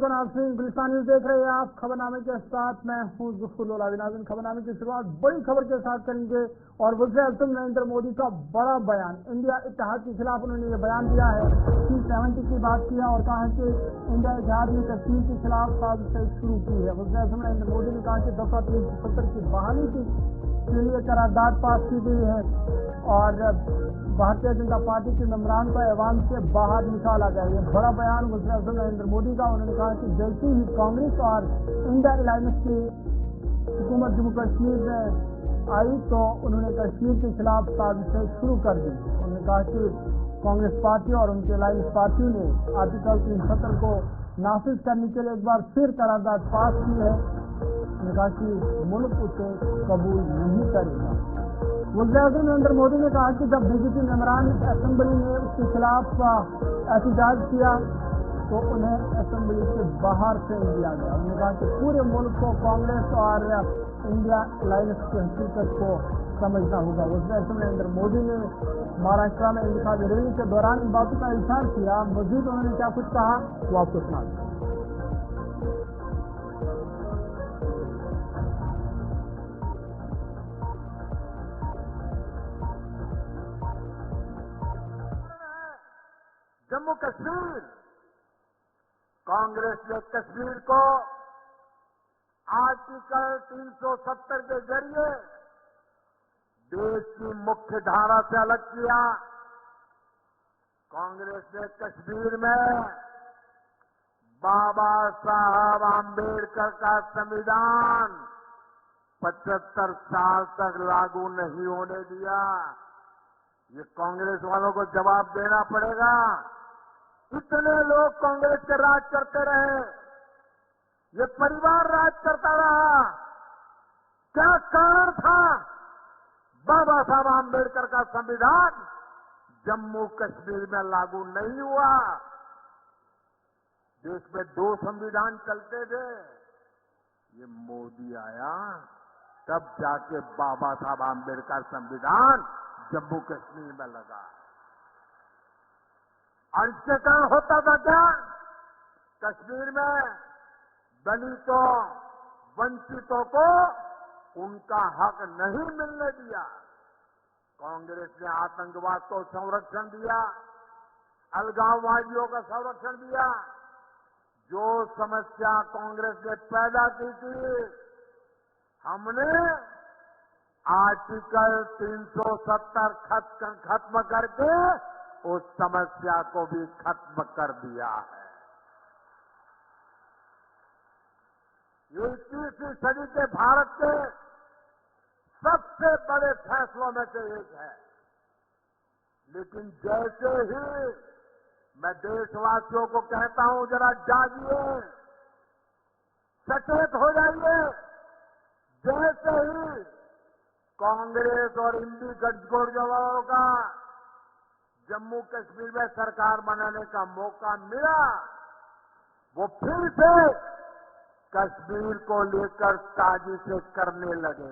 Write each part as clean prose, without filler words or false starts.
को नाज़रीन, गुलिस्तान न्यूज़ देख रहे हैं आप। खबरनामे के साथ मैं हूं जुल्फुल लोलावी। नाज़रीन, खबरनामे की शुरुआत बड़ी खबर के साथ करेंगे और वज़ीर-ए-आज़म नरेंद्र मोदी का बड़ा बयान। इंडिया इत्तेहाद के खिलाफ उन्होंने ये बयान दिया है। G70 की बात किया और कहा कि इंडिया इत्तेहाद ने कश्मीर के खिलाफ साजिश शुरू की है। वज़ीर-ए-आज़म नरेंद्र मोदी ने कहा कि दफा 370 की बहाली के लिए करारदाद पास की गई है और भारतीय जनता पार्टी के मेंबरान को ऐवान से बाहर निकाला गया। ये बड़ा बयान वज़ीर-ए-आज़म नरेंद्र मोदी का। उन्होंने कहा कि जैसे ही कांग्रेस और इंडिया अलायंस की हुकूमत जम्मू कश्मीर में आई तो उन्होंने कश्मीर के खिलाफ साजिशें शुरू कर दी। उन्होंने कहा कि कांग्रेस पार्टी और उनके अलायंस पार्टी ने आर्टिकल 370 को नाफिज करने के लिए एक बार फिर करारदाद पास की है। उन्होंने कहा कि मुल्क उसे कबूल नहीं करेगा। वज़ीर-ए-आज़म नरेंद्र मोदी ने कहा कि जब बीजेपी मेंबरान असेंबली ने उसके खिलाफ एहतजाज किया तो उन्हें असेंबली से बाहर फेंक दिया गया। उन्होंने कहा कि पूरे मुल्क को कांग्रेस और इंडिया अलायंस की हकीकत को समझना होगा। वज़ीर-ए-आज़म नरेंद्र मोदी ने महाराष्ट्र में इंतखाबी रैली के दौरान इन बातों का इज़हार किया। मजीद उन्होंने क्या कुछ कहा वो आपको सुना। जम्मू कश्मीर, कांग्रेस ने कश्मीर को आर्टिकल 370 के जरिए देश की मुख्य धारा से अलग किया। कांग्रेस ने कश्मीर में बाबा साहब आम्बेडकर का संविधान 75 साल तक लागू नहीं होने दिया। ये कांग्रेस वालों को जवाब देना पड़ेगा। इतने लोग कांग्रेस के राज करते रहे, ये परिवार राज करता रहा। क्या कारण था? बाबा साहब आम्बेडकर का संविधान जम्मू कश्मीर में लागू नहीं हुआ। देश में 2 संविधान चलते थे। ये मोदी आया तब जाके बाबा साहब आम्बेडकर संविधान जम्मू कश्मीर में लगा। और इसके कारण होता था क्या? कश्मीर में दलितों, वंचितों को उनका हक नहीं मिलने दिया। कांग्रेस ने आतंकवाद को संरक्षण दिया, अलगाववादियों का संरक्षण दिया। जो समस्या कांग्रेस ने पैदा की थी, हमने आर्टिकल 370 खत्म करके उस समस्या को भी खत्म कर दिया है। ये 21वीं सदी के भारत के सबसे बड़े फैसलों में से एक है। लेकिन जैसे ही मैं देशवासियों को कहता हूं, जरा जागिए, सचेत हो जाइए। जैसे ही कांग्रेस और इंडी गठजोड़ों का जम्मू कश्मीर में सरकार बनाने का मौका मिला, वो फिर से कश्मीर को लेकर साजिशें करने लगे।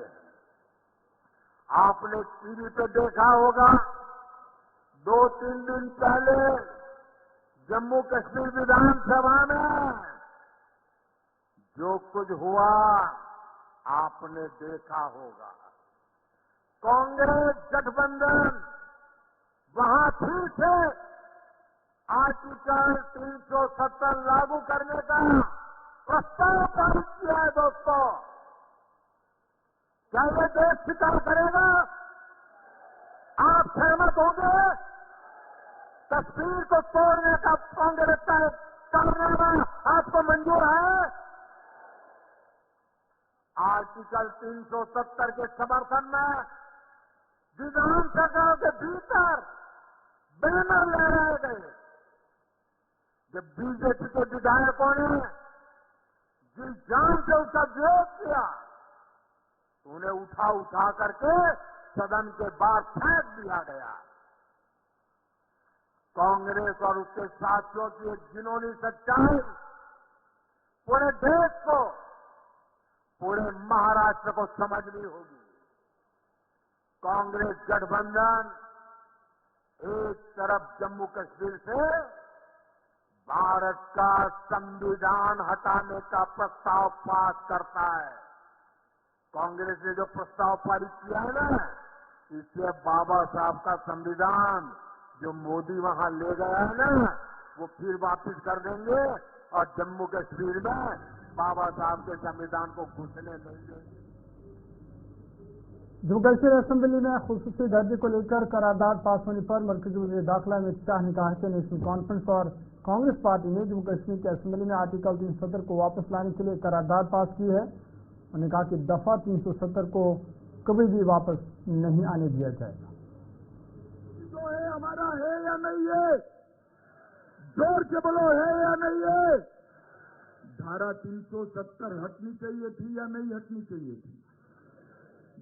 आपने टीवी पे देखा होगा, 2-3 दिन पहले जम्मू कश्मीर विधानसभा में जो कुछ हुआ आपने देखा होगा। कांग्रेस गठबंधन वहां फिर से आर्टिकल 370 लागू करने का प्रस्ताव पारित किया है। दोस्तों, क्या ये देश स्वीकार करेगा? आप सहमत होंगे? कश्मीर को तोड़ने का कांग्रेस का कारनामा आपको मंजूर है? आर्टिकल 370 के समर्थन में विधानसभा के भीतर बैनर लहराए गए। जब बीजेपी के विधायकों ने जिस जान से उसका विरोध किया तो उन्हें उठा करके सदन के बाहर फेंक दिया गया। कांग्रेस और उसके साथियों की एक जिनोनी सच्चाई पूरे देश को, पूरे महाराष्ट्र को समझनी होगी। कांग्रेस गठबंधन एक तरफ जम्मू कश्मीर से भारत का संविधान हटाने का प्रस्ताव पास करता है। कांग्रेस ने जो प्रस्ताव पारित किया है ना, इससे बाबा साहब का संविधान जो मोदी वहां ले गया है ना, वो फिर वापिस कर देंगे और जम्मू कश्मीर में बाबा साहब के संविधान को घुसने नहीं देंगे। जम्मू कश्मीर असेंबली में खुसूसी दर्जे को लेकर करारदाद पास होने पर मरकजी वज़ीर दाखिला अमित शाह ने कहा कि नेशनल कॉन्फ्रेंस और कांग्रेस पार्टी ने जम्मू कश्मीर की असेंबली में आर्टिकल 370 को वापस लाने के लिए करारदाद पास की है। उन्होंने कहा कि दफा 370 को कभी भी वापस नहीं आने दिया जाएगा। जो है हमारा है या नहीं है, जोर के बोलो है या नहीं है। धारा 370 हटनी चाहिए थी या नहीं हटनी चाहिए थी?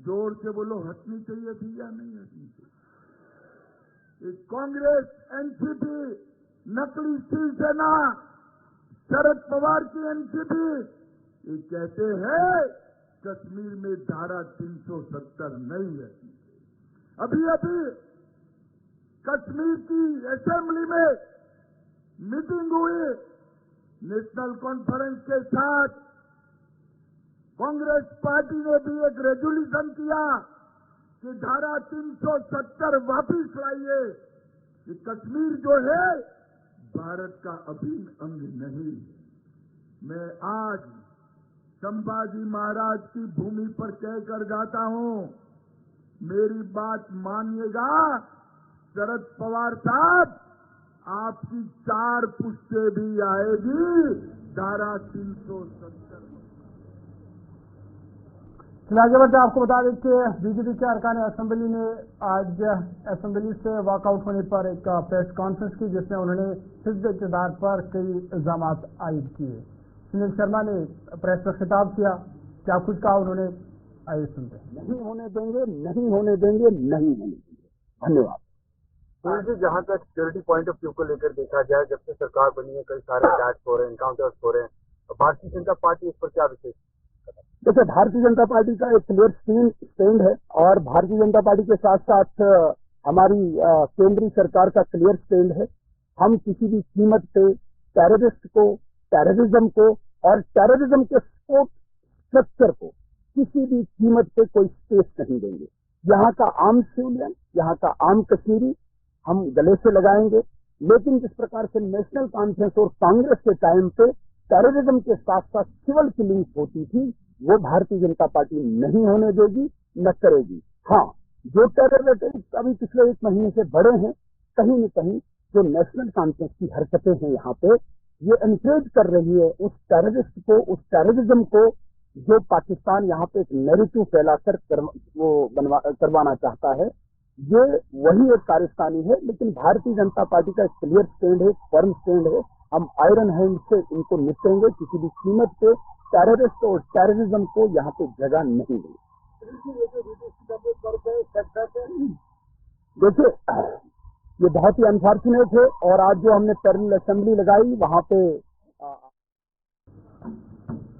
जोर से बोलो, हटनी चाहिए थी या नहीं हटनी चाहिए? कांग्रेस, एनसीपी, नकली शिवसेना, शरद पवार की एनसीपी, ये कहते हैं कश्मीर में धारा 370 नहीं है। अभी कश्मीर की असेंबली में मीटिंग हुई नेशनल कॉन्फ्रेंस के साथ। कांग्रेस पार्टी ने भी एक रेजोल्यूशन किया कि धारा 370 वापिस लाइए। कि कश्मीर जो है भारत का अभिन्न अंग नहीं। मैं आज संभाजी महाराज की भूमि पर कहकर जाता हूं, मेरी बात मानिएगा शरद पवार साहब, आपकी 4 पुश्ते भी आएगी धारा 370। आगे बढ़ते आपको बता दें कि बीजेपी के अरकान असेंबली ने आज असेंबली से वॉकआउट होने पर एक प्रेस कॉन्फ्रेंस की, जिसमें उन्होंने हिजब इक़्तिदार पर कई इल्जाम आयद किए। सुनील शर्मा ने प्रेस पर खिताब किया, क्या कुछ कहा उन्होंने, आइए सुनते हैं। नहीं होने देंगे, नहीं होने देंगे, नहीं होने देंगे। धन्यवाद। तो जहां तक सिक्योरिटी पॉइंट ऑफ व्यू को लेकर देखा जाए, जब से सरकार बनी है कई सारे अटैक्स हो रहे हैं, एनकाउंटर्स हो रहे हैं, भारतीय जनता पार्टी इस पर क्या विशेष? देखिए, भारतीय जनता पार्टी का एक क्लियर स्टैंड है और भारतीय जनता पार्टी के साथ साथ हमारी केंद्रीय सरकार का क्लियर स्टैंड है। हम किसी भी कीमत पे टेररिस्ट को, टेररिज्म को और टेररिज्म के सपोर्ट स्ट्रक्चर को किसी भी कीमत पे कोई स्पेस नहीं देंगे। यहाँ का आम सिविलियन, यहाँ का आम कश्मीरी हम गले से लगाएंगे। लेकिन जिस प्रकार से नेशनल कॉन्फ्रेंस और कांग्रेस के टाइम पे टेररिज्म के साथ साथ सिविल किलिंग्स होती थी, वो भारतीय जनता पार्टी नहीं होने देगी, न करेगी। हाँ, जो टेरर अटैक्स अभी पिछले 1 महीने से बढ़े हैं, कहीं न कहीं जो नेशनल कॉन्फ्रेंस की हरकतें हैं यहाँ पे, ये एनकरेज कर रही है उस टेररिस्ट को, उस टेररिज्म को जो पाकिस्तान यहाँ पे एक नैरेटिव फैलाकर करवाना चाहता है। ये वही एक कारस्तानी है, लेकिन भारतीय जनता पार्टी का एक क्लियर स्टैंड है, फर्म स्टैंड है। हम आयरन हैंड से इनको निपटेंगे, किसी भी कीमत पे टेररिस्ट और टेररिज्म को यहाँ पे जगह नहीं देंगे। देखिए, ये बहुत ही अनफॉर्चुनेट है और आज जो हमने पैरेलल असेंबली लगाई वहां पे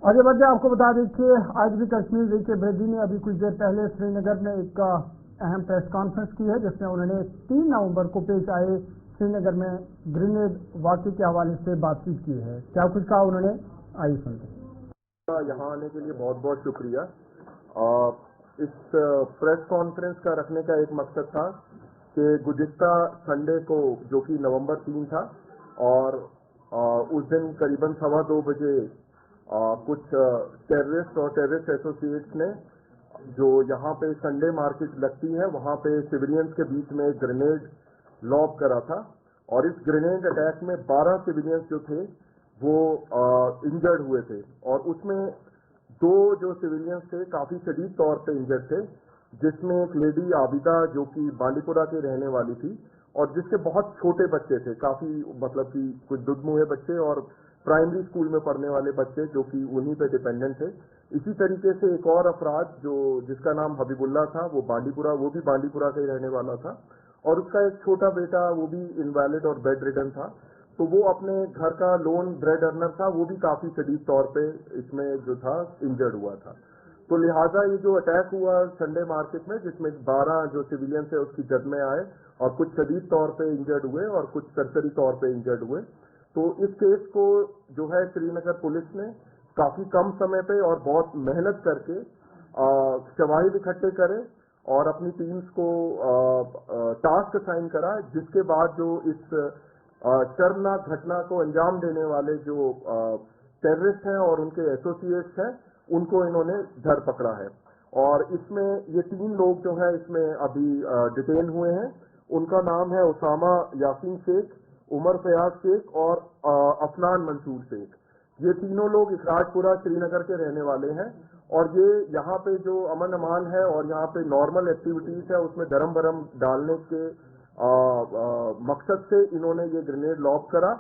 आगे बढ़ते आपको बता दें कि आज भी कश्मीर वीके बेदी ने अभी कुछ देर पहले श्रीनगर में एक अहम प्रेस कॉन्फ्रेंस की है, जिसमें उन्होंने 3 नवंबर को पेश आए श्रीनगर में ग्रेनेड वाक़े के हवाले से बातचीत की है। क्या कुछ कहा उन्होंने, आइए सुनते हैं। यहाँ आने के लिए बहुत बहुत शुक्रिया। इस प्रेस कॉन्फ्रेंस का रखने का एक मकसद था कि गुज़िश्ता संडे को, जो कि नवंबर 3 था, और उस दिन करीबन 2:15 बजे कुछ टेररिस्ट और टेररिस्ट एसोसिएट्स ने, जो यहाँ पे संडे मार्केट लगती है, वहाँ पे सिविलियंस के बीच में ग्रेनेड लॉब करा था। और इस ग्रेनेड अटैक में 12 सिविलियंस जो थे वो इंजर्ड हुए थे, और उसमें 2 जो सिविलियंस थे काफी शदीद तौर पे इंजर्ड थे, जिसमें एक लेडी आबिदा जो कि बांडीपुरा की रहने वाली थी, और जिसके बहुत छोटे बच्चे थे, काफी मतलब कि कुछ दुधमुहे बच्चे और प्राइमरी स्कूल में पढ़ने वाले बच्चे जो कि उन्हीं पे डिपेंडेंट थे। इसी तरीके से एक और अफराद जिसका नाम हबीबुल्ला था, वो भी बांडीपुरा का ही रहने वाला था, और उसका एक छोटा बेटा वो भी इनवैलिड और बेड रिडन था। तो वो अपने घर का लोन ब्रेड अर्नर था, वो भी काफी शदीद तौर पे इसमें जो था इंजर्ड हुआ था। तो लिहाजा ये जो अटैक हुआ संडे मार्केट में, जिसमें 12 जो सिविलियन थे उसकी जद में आए और कुछ शदीद तौर पे इंजर्ड हुए और कुछ सरसरी तौर पे इंजर्ड हुए, तो इस केस को जो है श्रीनगर पुलिस ने काफी कम समय पे और बहुत मेहनत करके शवाहिद इकट्ठे करे और अपनी टीम्स को टास्क असाइन करा, जिसके बाद जो इस शर्मनाक घटना को अंजाम देने वाले जो टेररिस्ट हैं और उनके एसोसिएट्स हैं, उनको इन्होंने धर पकड़ा है। और इसमें ये 3 लोग जो है इसमें अभी डिटेन हुए हैं। उनका नाम है उसामा यासीन शेख, उमर फयाज शेख और अफनान मंसूर शेख। ये तीनों लोग इखराजपुरा श्रीनगर के रहने वाले हैं और ये यहाँ पे जो अमन अमान है और यहाँ पे नॉर्मल एक्टिविटीज है उसमें धर्म भरम डालने के मकसद से इन्होंने ये ग्रेनेड लॉन्च करा।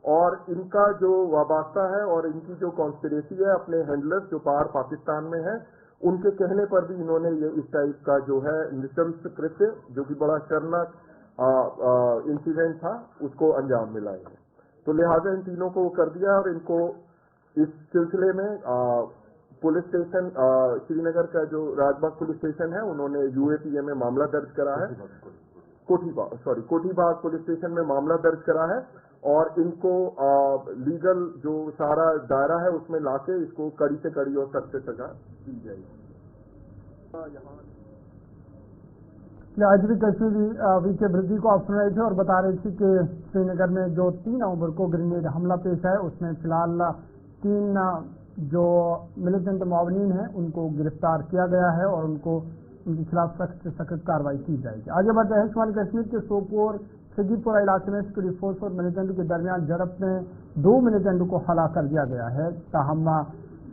और इनका जो वाबस्ता है और इनकी जो कॉन्स्पिरेसी है अपने हैंडलर्स जो पार पाकिस्तान में है, उनके कहने पर भी इन्होंने ये इस टाइप का जो है नृशंस कृत्य, जो कि बड़ा शर्मनाक इंसिडेंट था, उसको अंजाम मिला है। तो लिहाजा इन तीनों को कर दिया और इनको इस सिलसिले में पुलिस स्टेशन श्रीनगर का जो राजबाग पुलिस स्टेशन है, उन्होंने UAPA में मामला दर्ज करा है। कोठीबाग पुलिस स्टेशन में मामला दर्ज करा है और इनको लीगल जो सारा दायरा है उसमें लाके इसको कड़ी से कड़ी और सख्त सजा दी जाएगी। आज भी कश्मीरी वीके वृद्धि को आप सुन रहे थे और बता रहे थे कि श्रीनगर में जो 3 नवंबर को ग्रेनेड हमला पेश है उसमें फिलहाल 3 जो मिलिटेंट मुआवनीन हैं उनको गिरफ्तार किया गया है और उनके खिलाफ सख्त से सख्त कार्रवाई की जाएगी। आगे बढ़ते हैं। शुमाली कश्मीर के सोपोर सजीपुरा इलाके में सिक्योरिटी फोर्स और मिलिटेंट के दरमियान झड़प में 2 मिलिटेंट को हलाक कर दिया गया है। ताहम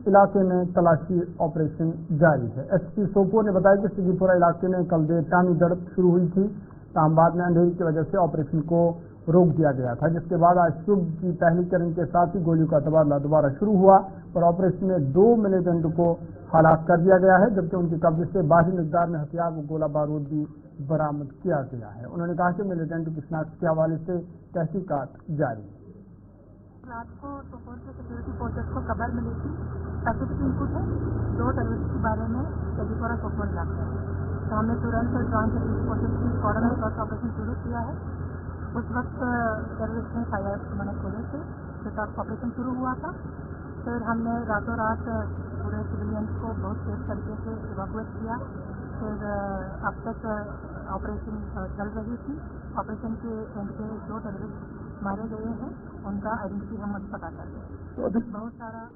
इलाके में तलाशी ऑपरेशन जारी है। SP सोपोर ने बताया कि सजीपुरा इलाके में कल देर शाम झड़प शुरू हुई थी। ताहम बाद में अंधेरी की वजह से ऑपरेशन को रोक दिया गया था, जिसके बाद आज सुबह की पहली चरण के साथ ही गोलियों का तबादला दोबारा शुरू हुआ और ऑपरेशन में 2 मिलिटेंट को हलाक कर दिया गया है, जबकि उनके कब्जे से भारी मिकदार में हथियार व गोला बारूद भी बरामद किया गया है। उन्होंने कहा कि मिलिटेंट की शिनाख्त के हवाले से तहकीकात जारी है। रात को सोपोर के सिक्योरिटी फोर्सेस को खबर मिली थी, स्पेसिफिक इनपुट है 2 टेररिस्ट के बारे में सजीपुरा सोपोर इलाके में। तो हमने तुरंत जॉइंट सिक्योरिटी फोर्सेस की स्क्वाड में फर्स्ट ऑपरेशन शुरू किया है। उस वक्त टेररिस्ट ने फायर मैंने खोले थे, फिर ऑपरेशन शुरू हुआ था। फिर हमने रातों रात पूरे सिविलियंस को बहुत सेफ तरीके से इवैक्यूएट किया। फिर अब तक ऑपरेशन चल रही थी। ऑपरेशन के एंड पे 2 टेररिस्ट मारे गए हैं, उनका आइडेंटिटी हम पता कर रहे हैं। बहुत सारा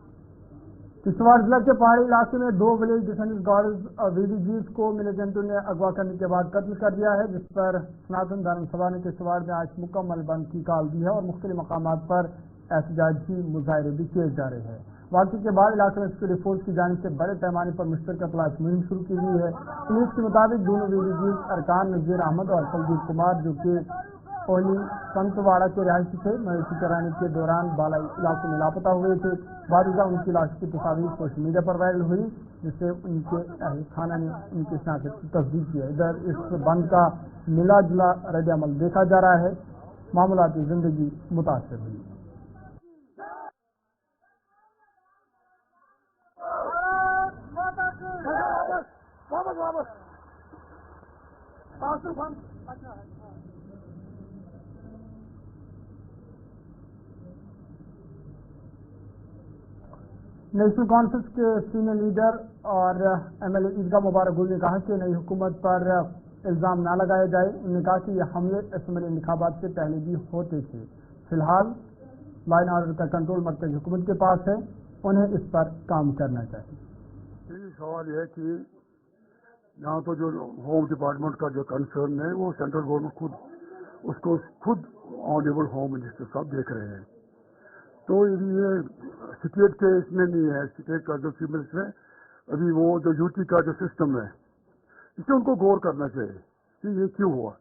किश्तवाड़ जिला के पहाड़ी इलाके में 2 विलेज डिफेंस गार्ड्स VDGs को मिलिटेंटों ने अगवा करने के बाद कत्ल कर दिया है, जिस पर सनातन धर्म सभा ने किश्तवाड़ में आज मुकम्मल बंद की काल दी है और मुख्तलिफ मकामात पर एहतजाजी मुजाहरे भी किए जा रहे हैं। वाक़े के बाद इलाके में सिक्योरिटी फोर्स की जानिब से बड़े पैमाने पर मुश्तरका तलाश मुहिम शुरू की गई है। पुलिस के मुताबिक दोनों VDGs अरकान नज़ीर अहमद और कुलदीप कुमार, जो कि कोहली संतवाड़ा के रिहायशी थे, मवेशी चराने के दौरान बालाई इलाकों में लापता हुए थे। बारिजा उनकी लाश की तस्वीर सोशल मीडिया पर वायरल हुई, जिससे उनके अहल खाना ने उनकी शिनाख्त की तस्दीक की है। इधर इस बंद का मिला जुला रद्द-ए-अमल देखा जा रहा है। मामूलाती जिंदगी मुतासर हुई। नेशनल कॉन्फ्रेंस के सीनियर लीडर और MLA ईदगाह मुबारक गुल ने कहा कि नई हुकूमत पर इल्ज़ाम न लगाया जाए। उन्होंने कहा कि ये हमले असम्बली इंतखाबात से पहले भी होते थे। फिलहाल लाइन ऑर्डर का कंट्रोल मरकज़ी हुकूमत के पास है, उन्हें इस पर काम करना चाहिए। यही सवाल है कि यहाँ तो जो होम डिपार्टमेंट का जो कंसर्न है वो सेंट्रल गवर्नमेंट उसको खुद ऑनरेबल होम मिनिस्टर साहब देख रहे हैं। तो ये स्टेट के इसमें नहीं है, स्टेट का जो चीफ मिनिस्टर है, अभी वो जो यूटी का जो सिस्टम है इसे उनको गौर करना चाहिए कि ये क्यों हुआ।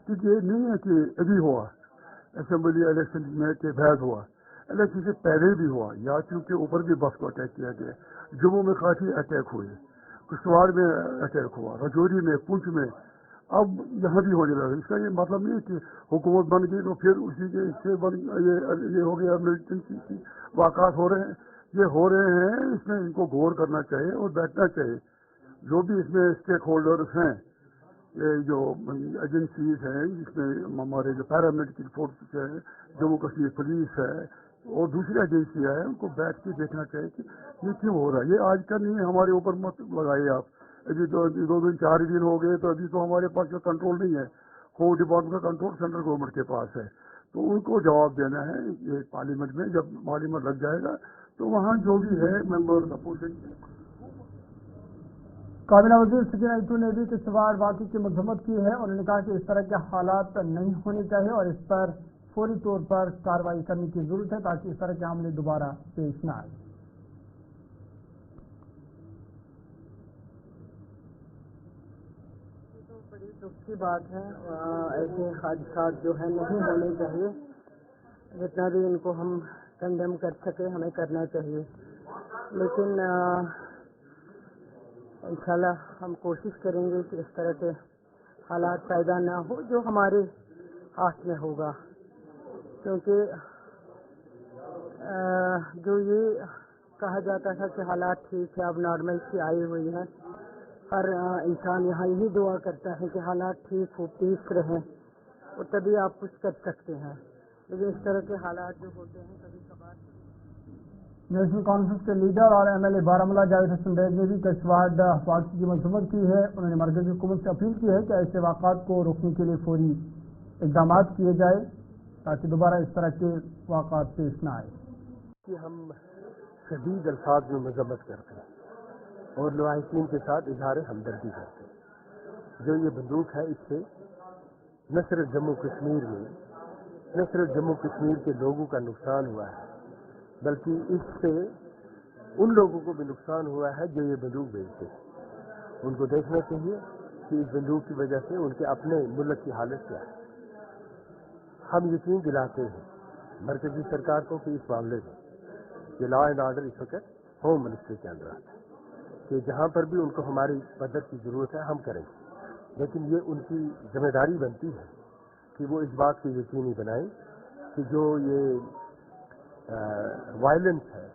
क्योंकि ये नहीं है कि अभी हुआ, असेंबली इलेक्शन में के बाद हुआ, इलेक्शन से पहले भी हुआ। यात्रियों के ऊपर भी बस को अटैक किया गया, जम्मू में काफी अटैक हुए, किश्तवाड़ में अटैक हुआ, राजौरी में, पुंछ में, अब यहाँ भी होने लगा। इसका ये मतलब नहीं कि हुकूमत बन गई तो फिर उसी के इससे ये हो गया मिलिटेंसी की वाक़ात हो रहे हैं। ये हो रहे हैं, इसमें इनको गौर करना चाहिए और बैठना चाहिए। जो भी इसमें स्टेक होल्डर्स हैं ये जो एजेंसीज हैं जिसमें हमारे जो पैरामिलिट्री फोर्सेस है, जम्मू कश्मीर पुलिस है और दूसरी एजेंसी है, उनको बैठ के देखना चाहिए कि ये क्यों हो रहा है। ये आज का नहीं है, हमारे ऊपर मत लगाइए आप। अभी तो 2 दिन 4 दिन हो गए, तो अभी तो हमारे पास जो कंट्रोल नहीं है, होम डिपार्टमेंट का कंट्रोल सेंट्रल गवर्नमेंट के पास है, तो उनको जवाब देना है। ये पार्लियामेंट में जब पार्लियामेंट लग जाएगा तो वहाँ जो भी है मेंबर अपोजिशन। काबिना वजीर सकीना आयतू ने भी किश्तवाड़ वाक़े की मजम्मत की है। उन्होंने कहा कि इस तरह के हालात नहीं होने चाहिए और इस पर फौरी तौर पर कार्रवाई करने की जरूरत है ताकि इस तरह के हमले दोबारा पेश न आए। तो बड़ी दुख की बात है, ऐसे हादसा जो है नहीं होने चाहिए। जितना भी इनको हम कंडेम कर सके हमें करना चाहिए, लेकिन इंशाल्लाह हम कोशिश करेंगे कि इस तरह के हालात पैदा ना हो जो हमारे हाथ में होगा, क्योंकि जो ये कहा जाता था कि हालात ठीक है, अब नॉर्मल सी आई हुई है। हर इंसान यहाँ यही दुआ करता है कि हालात ठीक हो, पीस रहें, और तभी आप कुछ कर सकते हैं। लेकिन इस तरह के हालात जो होते हैं कभी कभार। नेशनल कॉन्फ्रेंस के लीडर और MLA बारामूला जावेद हसन बैग ने भी किश्तवाड़ वाक़े की मजम्मत की है। उन्होंने मरकज़ी हुकूमत से अपील की है कि ऐसे वाक़ात को रोकने के लिए फौरी इक़दाम किए जाए ताकि दोबारा इस तरह के वाक़ात पेश न आए। कि हम शदीद अल्फाज में मजम्मत करते हैं और लवाहिकीन के साथ इजहार हमदर्दी करते हैं। जो ये बंदूक है, इससे न सिर्फ जम्मू कश्मीर में, न सिर्फ जम्मू कश्मीर के लोगों का नुकसान हुआ है, बल्कि इससे उन लोगों को भी नुकसान हुआ है जो ये बंदूक बेचते हैं। उनको देखना चाहिए कि इस बंदूक की वजह से उनके अपने मुल्क की हालत क्या है। हम यकीन दिलाते हैं मरकजी सरकार को कि इस मामले में ये लॉ एंड ऑर्डर इस वक्त होम मिनिस्ट्री के अंदर आता है, कि जहाँ पर भी उनको हमारी मदद की जरूरत है हम करेंगे। लेकिन ये उनकी जिम्मेदारी बनती है कि वो इस बात को यकीनी बनाएं कि जो ये वायलेंस है,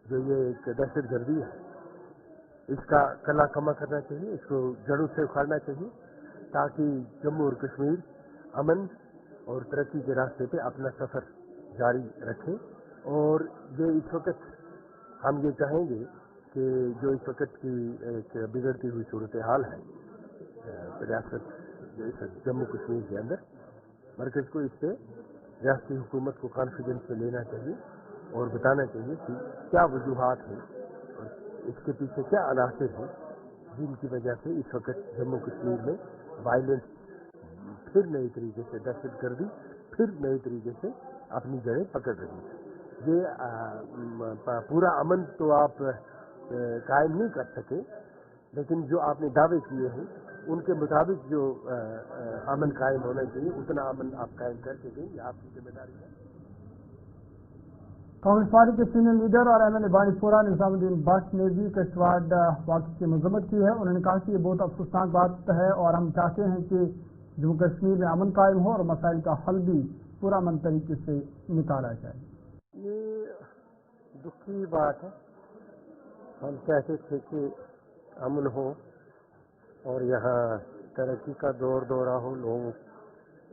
जो ये एक दहशतगर्दी है, इसका कला कमा करना चाहिए, इसको जड़ों से उखाड़ना चाहिए, ताकि जम्मू और कश्मीर अमन और तरक्की के रास्ते पे अपना सफर जारी रखे। और ये इस वक्त हम ये चाहेंगे कि जो इस वक्त की एक बिगड़ती हुई सूरत हाल है रियासत जम्मू कश्मीर के अंदर, मरकज को इससे रियासती हुकूमत को कॉन्फिडेंस में लेना चाहिए और बताना चाहिए कि क्या वजूहात हैं और इसके पीछे क्या अनासर हैं जिनकी वजह से इस वक्त जम्मू कश्मीर में वायलेंस फिर नई तरीके से, दहशतगर्दी फिर नई तरीके से अपनी जड़ें पकड़ रही है। ये पूरा अमन तो आप कायम नहीं कर सके, लेकिन जो आपने दावे किए हैं उनके मुताबिक जो अमन कायम होना चाहिए उतना अमन आप कायम करके दें, ये आपकी जिम्मेदारी है। कांग्रेस पार्टी के सीनियर लीडर और MLA बानीपुरा निजामुद्दीन बख्श ने भी किश्तवाड़ वाक़े की मजम्मत की है। उन्होंने कहा कि ये बहुत अफसोसनाक बात है और हम चाहते हैं कि जम्मू कश्मीर में अमन कायम हो और मसाइल का हल भी पूरा अमन तरीके से निकाला जाए। ये दुख की बात है। हम चाहते थे कि अमन हो और यहाँ तरक्की का दौर दौरा हो, लोगों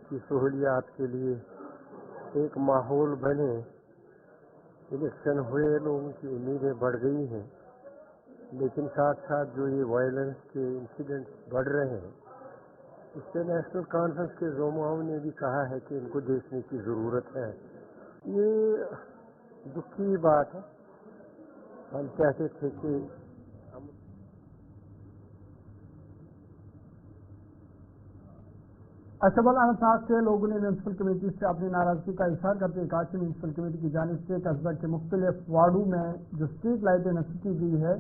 की सहूलियात के लिए एक माहौल बने। इलेक्शन हुए, लोगों की उम्मीदें बढ़ गई हैं, लेकिन साथ साथ जो ये वायलेंस के इंसिडेंट्स बढ़ रहे हैं, इससे नेशनल कॉन्फ्रेंस के ज़ोमाओं ने भी कहा है कि इनको देखने की ज़रूरत है। ये दुख की बात है। हम चाहते थे कि अशबल अनसाक के लोगों ने म्यूनसिपल कमेटी से अपनी नाराजगी का इजहार करते हुए कहा कि म्यूनसिपल कमेटी की जानिब से कस्बा के मुख्तलिफ वार्डों में जो स्ट्रीट लाइटें नस्ब की गई है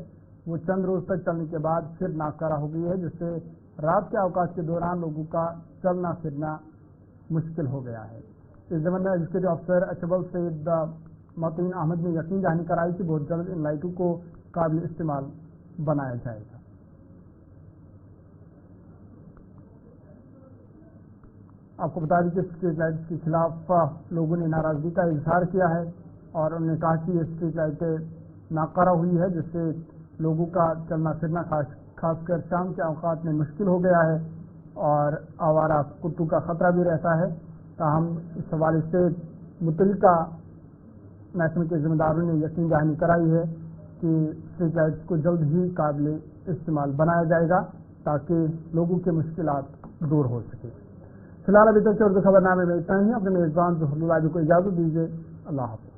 वो चंद रोज तक चलने के बाद फिर नाकारा हो गई है, जिससे रात के अवकाश के दौरान लोगों का चलना फिरना मुश्किल हो गया है। इस जमाने में एग्जीक्यूटिव अफसर अशबल सैयद मतीन अहमद ने यकीन दहानी कराई कि बहुत जल्द इन लाइटों को काबिल इस्तेमाल बनाया जाएगा। आपको बता दें कि स्ट्रीट लाइट्स के खिलाफ लोगों ने नाराजगी का इजहार किया है और उन्होंने कहा कि ये स्ट्रीट लाइटें नाकारा हुई है, जिससे लोगों का चलना फिरना खासकर शाम के अवकात में मुश्किल हो गया है। और आवारा कुत्तों का खतरा भी रहता है। ताहम इस हवाले से मुतल्लिका महकमे के जिम्मेदारों ने यकीन दहानी कराई है कि स्ट्रीट लाइट्स को जल्द ही काबिल इस्तेमाल बनाया जाएगा ताकि लोगों की मुश्किलात दूर हो सके। फिलहाल अभी तक के उर्दू खबरनामे में इतना ही। अपने मेजबान ज़ुहरुल को इजाज़त दीजिए। अल्लाह हाफ़िज़।